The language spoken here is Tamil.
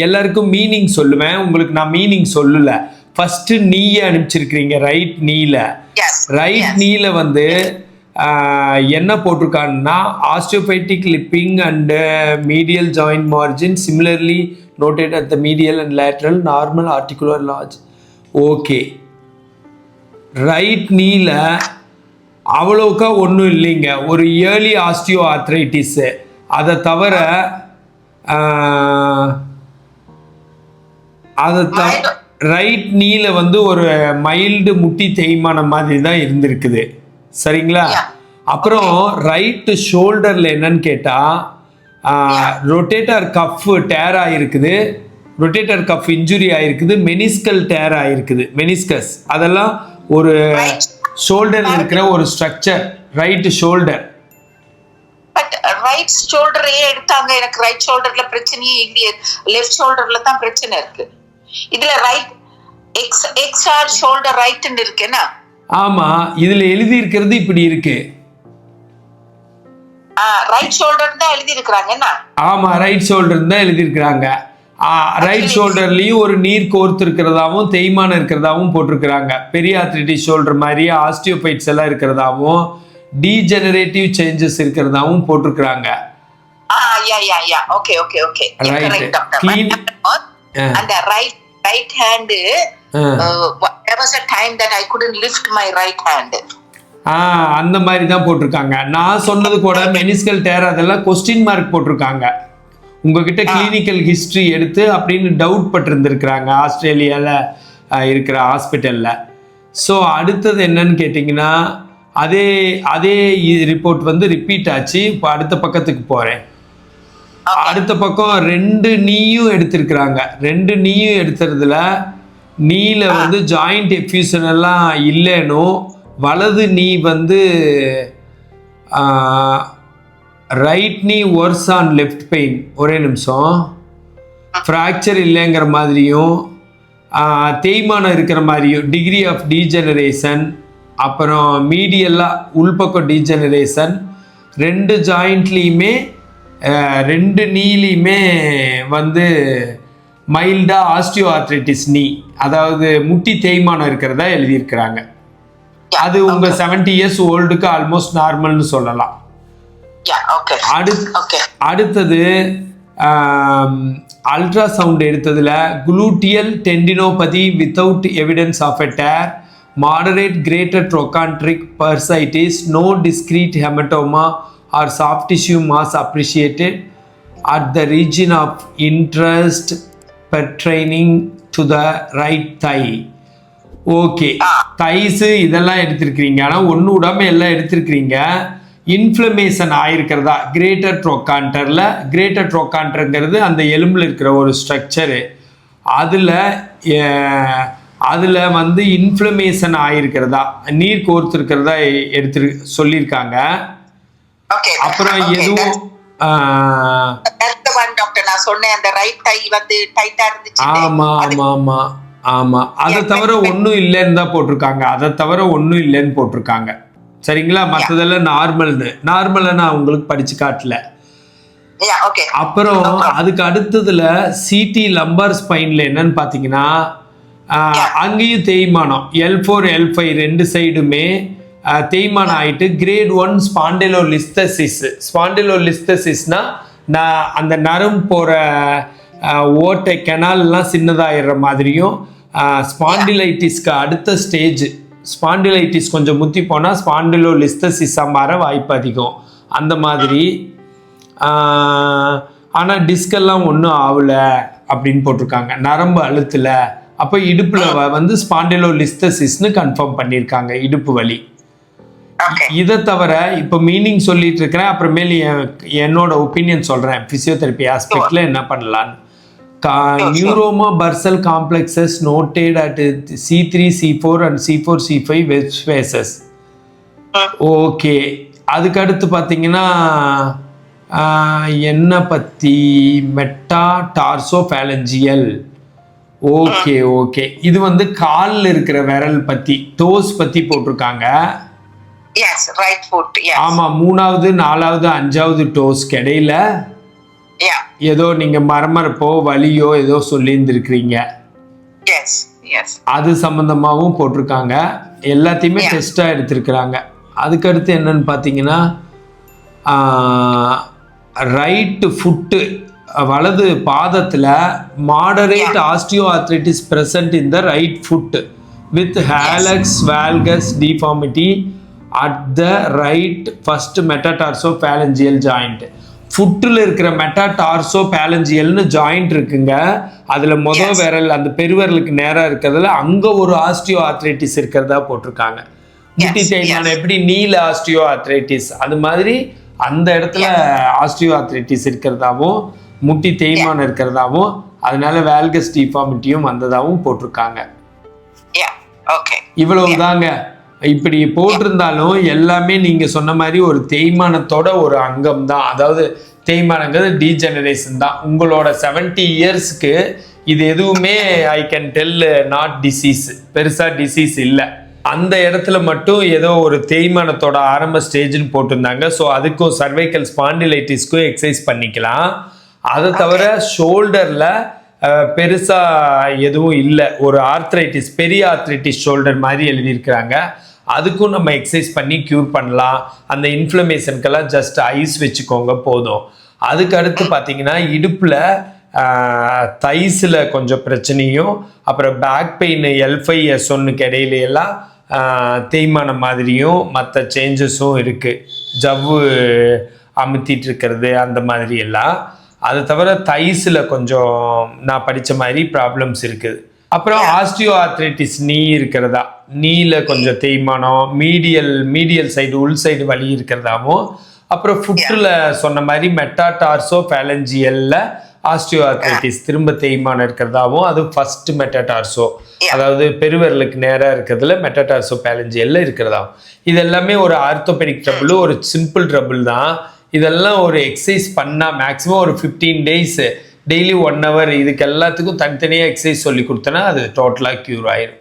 எல்லாருக்கும் மீனிங் சொல்லுவேன், உங்களுக்கு நான் மீனிங் சொல்லல. ஃபர்ஸ்ட் நீயே அனுப்பிச்சிருக்கிறீங்க ரைட் நீல. ரைட் நீல வந்து என்ன போட்டிருக்காங்கன்னா osteophytic lipping and medial joint margin similarly noted at the medial and lateral normal articular large. Okay, right நீல அவ்வளோக்கா ஒன்றும் இல்லைங்க. ஒரு இயர்லி ஆஸ்டியோ ஆர்த்ரைட்டிஸு, அதை தவிர ரைட் நீல வந்து ஒரு மைல்டு முட்டி தேய்மானம் மாதிரி தான் இருந்திருக்குது. சரிங்களா? அப்புறம் ரைட் ஷோல்டரில் என்னன்னு கேட்டால் ரொட்டேட்டர் கஃப் டேர் ஆகிருக்குது, ரொட்டேட்டர் கஃப் இன்ஜுரி ஆகிருக்குது, மெனிஸ்கல் டேர் ஆகிருக்குது, மெனிஸ்கஸ். அதெல்லாம் ஒரு ஷோல்டரில் இருக்கிற ஒரு ஸ்ட்ரக்சர் ரைட் ஷோல்டர். ரைட் ஷோல்டரையே எடுத்தாங்க, எனக்கு ரைட் ஷோல்டர்ல பிரச்சனையே இல்லையே, லெஃப்ட் ஷோல்டர்ல தான் பிரச்சனை இருக்கு. இதுல ரைட் எக்ஸ்ஆர் ஷோல்டர் ரைட்னு இருக்குன்னா, ஆமா, இதுல எழுதி இருக்கிறது இப்படி இருக்கு. ரைட் ஷோல்டர் தான் எழுதி இருக்காங்கன்னா, ஆமா ரைட் ஷோல்டர் தான் எழுதி இருக்காங்க. ரைட் ஷோல்டர்லயும் ஒரு நீர் கோர்த்து இருக்கிறதாவும் தேய்மானம் இருக்கிறதாவும் போட்டிருக்கிறாங்க. பெரிய ஆர்த்ரைட்டிஸ் ஷோல்டர் மாதிரி ஆஸ்டியோபைட்ஸ் எல்லாம் இருக்கிறதாவும் டீஜெனரேட்டிவ் சேஞ்சஸ் இருக்கிறதாவும் போட்டிருக்கிறாங்க. அந்த right hand there was a time that I couldn't lift my right hand. அந்த மாதிரி தான் போட்டிருக்காங்க. நான் சொன்னது கூட மெனிஸ்கல் டேர் அதெல்லாம் கொஸ்டின் மார்க் போட்டிருக்காங்க. உங்ககிட்ட கிளினிக்கல் ஹிஸ்டரி எடுத்து அப்படின்னு டவுட் பட்டிருந்துருக்குறாங்க ஆஸ்திரேலியாவில் இருக்கிற ஹாஸ்பிட்டலில். ஸோ அடுத்தது என்னன்னு கேட்டிங்கன்னா, அதே ரிப்போர்ட் வந்து ரிப்பீட் ஆச்சு. இப்போ அடுத்த பக்கத்துக்கு போகிறேன். அடுத்த பக்கம் 2 நீயும் எடுத்திருக்கிறாங்க. 2 நீயும் எடுத்துறதுல நீல வந்து ஜாயிண்ட் எஃப்யூஷன் எல்லாம் இல்லைனும், வலது நீ வந்து ரைட் நீ ஒர்ஸ் ஆன் லெஃப்ட் பெயின், ஒரே நிமிஷம், ஃப்ராக்சர் இல்லைங்கிற மாதிரியும் தேய்மானம் இருக்கிற மாதிரியும், டிகிரி ஆஃப் டீஜெனரேஷன், அப்புறம் மீடியெல்லாம் உள்பக்கம் டீஜெனரேஷன், 2 ஜாயிண்ட்லேயுமே 2 நீலையுமே வந்து மைல்டா ஆஸ்டியோ ஆர்த்ரைட்டிஸ் நீ, அதாவது முட்டி தேய்மானம் இருக்கிறதா எழுதியிருக்கிறாங்க. அது உங்க 70 இயர்ஸ் ஓல்டுக்கு ஆல்மோஸ்ட் நார்மல்னு சொல்லலாம். அடுத்தது அல்ட்ராசவுண்ட் எடுத்ததுல gluteal tendinopathy without evidence of a tear, moderate greater trochanteric bursitis, no discrete hematoma or soft tissue mass appreciated at the region of interest pertaining to the right thigh. Okay, thighs இதெல்லாம் எடுத்திருக்கிறீங்க. ஆனால் ஒன்று விடாமல் எல்லாம் எடுத்திருக்கிறீங்க. இன்ஃப்ளமேஷன் ஆகிருக்கிறதா கிரேட்டர் ட்ரோகான்டரில், கிரேட்டர் ட்ரோகான்டருங்கிறது அந்த எலும்பில் இருக்கிற ஒரு ஸ்ட்ரக்சரு, அதில் வந்து இன்ஃப்ளமேஷன் ஆகிருக்கிறதா, நீர் கோர்த்துருக்கிறதா சொல்லியிருக்காங்க. அப்புறம் எதுவும் ஆமா அதை தவிர ஒன்றும் இல்லைன்னு தான் போட்டிருக்காங்க. அதை தவிர ஒன்றும் இல்லைன்னு போட்டிருக்காங்க. சரிங்களா? மற்றதெல்லாம் நார்மலை நான் உங்களுக்கு படிச்சு காட்டல. அப்புறம் அதுக்கு அடுத்ததுல சிடி லம்பார் ஸ்பைன்ல என்னன்னு பாத்தீங்கன்னா, அங்கேயும் தேய்மானம் L4 L5 2 சைடுமே தேய்மானம் ஆயிட்டு கிரேட் 1 ஸ்பாண்டிலோலிஸ்தசிஸ். ஸ்பாண்டிலோலிஸ்தசிஸ்னா நான் அந்த நரம் போற ஓட்டை கெனால்லாம் சின்னதாகிடுற மாதிரியும், ஸ்பாண்டிலைட்டிஸ்க்கு அடுத்த ஸ்டேஜ் ஸ்பாண்டிலைட்டிஸ் கொஞ்சம் முத்தி போனால் ஸ்பாண்டிலோலிஸ்தசிஸாக மாற வாய்ப்பு அதிகம். அந்த மாதிரி. ஆனால் டிஸ்கெல்லாம் ஒன்றும் ஆகலை அப்படின்னு போட்டிருக்காங்க, நரம்பு அழுத்தல. அப்போ இடுப்பில் வந்து ஸ்பாண்டிலோலிஸ்தசிஸ்னு கன்ஃபார்ம் பண்ணியிருக்காங்க, இடுப்பு வலி. இதை தவிர இப்போ மீனிங் சொல்லிட்டு இருக்கிறேன், அப்புறமேல் என்னோட ஒப்பீனியன் சொல்கிறேன் ஃபிசியோதெரப்பி ஆஸ்பெக்டில் என்ன பண்ணலான்னு. Neuroma bursal complexes noted at C3 C4 and C4 C5 web spaces. Okay, அதுக்கு அடுத்து பார்த்தீங்கன்னா என்ன பற்றி, மெட்டா டார்சோ ஃபேலஞ்சியல். ஓகே, இது வந்து காலில் இருக்கிற விரல் பற்றி, டோஸ் பற்றி போட்டிருக்காங்க. ஆமாம், 3வது 4வது 5வது டோஸ்க்கு இடையில Yeah. ஏதோ நீங்க மரமரப்போ வலியோ ஏதோ சொல்லியிருந்திருக்கிறீங்க, Yes. Yes. அது சம்பந்தமாகவும் போட்டிருக்காங்க. எல்லாத்தையுமே Yeah. டெஸ்ட்டாக எடுத்திருக்கிறாங்க. அதுக்கடுத்து என்னன்னு பார்த்தீங்கன்னா, ரைட் ஃபுட்டு, வலது பாதத்தில் moderate osteo arthritis present in the right foot with hallux valgus deformity at the right first metatarsophalangeal joint. ஃபுட்டில் இருக்கிற மெட்டாடார்சோபேலஞ்சியல்னு ஜாயிண்ட் இருக்குங்க. அதில் விரல் அந்த பெருவிரலுக்கு நேராக இருக்கிறதுல அங்கே ஒரு ஆஸ்டியோ ஆர்த்ரைட்டிஸ் இருக்கிறதா போட்டிருக்காங்க. முட்டி தேய்மானம் எப்படி நீல ஆஸ்டியோ ஆர்த்ரைட்டிஸ், அது மாதிரி அந்த இடத்துல ஆஸ்டியோ ஆர்த்ரைட்டிஸ் இருக்கிறதாவும் முட்டி தேய்மானம் இருக்கிறதாவும் அதனால வேல்கஸ் டிஃபார்மிட்டியும் வந்ததாகவும் போட்டிருக்காங்க. இவ்வளவுதாங்க. இப்படி போட்டிருந்தாலும் எல்லாமே நீங்க சொன்ன மாதிரி ஒரு தேய்மானத்தோட ஒரு அங்கம் தான். அதாவது தேய்மானங்கிறது டீஜெனரேஷன் தான். உங்களோட 70 இயர்ஸ்க்கு இது எதுவுமே I can tell not disease, பெருசா டிசீஸ் இல்லை. அந்த இடத்துல மட்டும் ஏதோ ஒரு தேய்மானத்தோட ஆரம்ப ஸ்டேஜ்னு போட்டிருந்தாங்க. ஸோ அதுக்கும் சர்வைக்கல் ஸ்பாண்டிலைட்டிஸ்க்கும் எக்ஸசைஸ் பண்ணிக்கலாம். அதை தவிர ஷோல்டரில் பெருசா எதுவும் இல்லை. ஒரு ஆர்த்ரைட்டிஸ், பெரிய ஆர்த்ரைட்டிஸ் ஷோல்டர் மாதிரி எழுதியிருக்கிறாங்க. அதுக்கும் நம்ம எக்ஸசைஸ் பண்ணி க்யூர் பண்ணலாம். அந்த இன்ஃப்ளமேஷனுக்கெல்லாம் ஜஸ்ட் ஐஸ் வச்சுக்கோங்க போதும். அதுக்கு அடுத்து பார்த்தீங்கன்னா இடுப்பில் தைஸில் கொஞ்சம் பிரச்சனையும், அப்புறம் பேக் பெயின் L5 S1க்கு இடையிலையெல்லாம் தேய்மானம் மாதிரியும் மற்ற சேஞ்சஸும் இருக்குது. ஜவ்வு அமுத்திட்டு இருக்கிறது அந்த மாதிரி எல்லாம். அதை தவிர தைஸில் கொஞ்சம் நான் படித்த மாதிரி ப்ராப்ளம்ஸ் இருக்குது. அப்புறம் ஆஸ்டியோ ஆர்த்ரைட்டிஸ் நீ இருக்கிறதா, நீல கொஞ்சம் தேய்மானம், மீடியல் சைடு உள் சைடு வலி இருக்கிறதாவும், அப்புறம் ஃபுட்டில் சொன்ன மாதிரி மெட்டாடார்சோபேலஞ்சியல்ல ஆஸ்டியோ ஆர்த்ரைட்டிஸ் திரும்ப தேய்மானம் இருக்கிறதாவும், அது ஃபர்ஸ்ட் மெட்டாடார்சோ, அதாவது பெருவிரலுக்கு நேராக இருக்கிறதுல மெட்டாடார்சோபேலஞ்சியல்ல இருக்கிறதாவும். இது எல்லாமே ஒரு ஆர்த்தோபெடிக் ட்ரபிள், ஒரு சிம்பிள் ட்ரபிள் தான். இதெல்லாம் ஒரு எக்ஸசைஸ் பண்ணால் மேக்ஸிமம் ஒரு 15 days டெய்லி 1 hour இதுக்கு எல்லாத்துக்கும் தனித்தனியாக எக்ஸசைஸ் சொல்லி கொடுத்தனா அது டோட்டலாக க்யூர் ஆயிடும்.